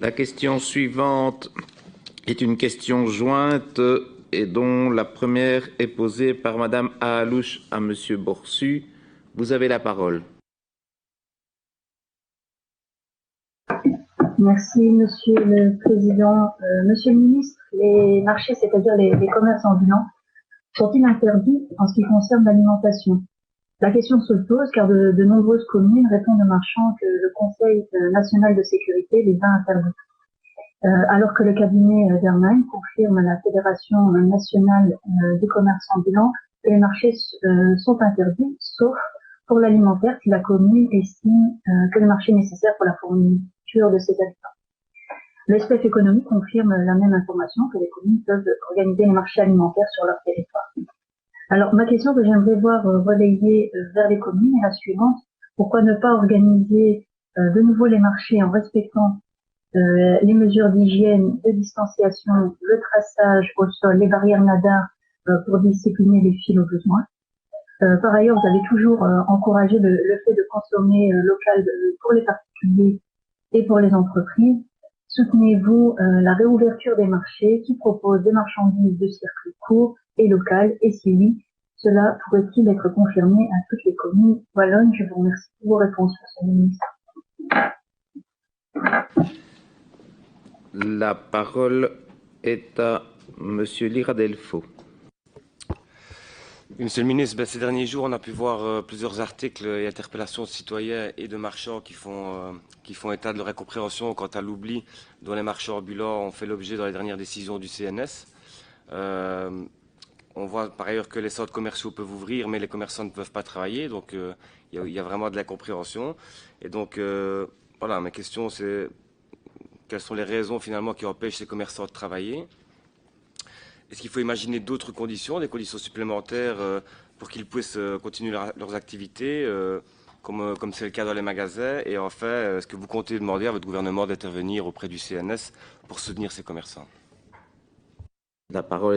La question suivante est une question jointe et dont la première est posée par Madame Ahalouche à Monsieur Borsu. Vous avez la parole. Merci, Monsieur le Président. Monsieur le Ministre, les marchés, c'est-à-dire les commerces ambulants, sont-ils interdits en ce qui concerne l'alimentation? La question se pose car de nombreuses communes répondent aux marchands que le Conseil national de sécurité les a interdits. Alors que le cabinet d'Hermann confirme à la Fédération nationale du commerce ambulant que les marchés sont interdits, sauf pour l'alimentaire si la commune estime que le marché est nécessaire pour la fourniture de ses habitants. Le SPF Économie confirme la même information que les communes peuvent organiser les marchés alimentaires sur leur territoire. Alors, ma question que j'aimerais voir relayée vers les communes est la suivante. Pourquoi ne pas organiser de nouveau les marchés en respectant les mesures d'hygiène, de distanciation, le traçage au sol, les barrières nadar pour discipliner les fils au besoin. Par ailleurs, vous avez toujours encouragé le fait de consommer local pour les particuliers et pour les entreprises. Soutenez-vous la réouverture des marchés qui proposent des marchandises de circuit court et local? Et si oui, cela pourrait-il être confirmé à toutes les communes wallonnes? Je vous remercie pour vos réponses, Monsieur le Ministre. La parole est à Monsieur Liradelfo. Monsieur le ministre, ces derniers jours, on a pu voir plusieurs articles et interpellations de citoyens et de marchands qui font état de leur incompréhension quant à l'oubli dont les marchands ambulants ont fait l'objet dans les dernières décisions du CNS. On voit par ailleurs que les centres commerciaux peuvent ouvrir, mais les commerçants ne peuvent pas travailler, donc il y a vraiment de l'incompréhension. Et donc, voilà, ma question c'est quelles sont les raisons finalement qui empêchent ces commerçants de travailler? Est-ce qu'il faut imaginer d'autres conditions, des conditions supplémentaires pour qu'ils puissent continuer leurs activités, comme c'est le cas dans les magasins? Et enfin, est-ce que vous comptez demander à votre gouvernement d'intervenir auprès du CNS pour soutenir ces commerçants? La parole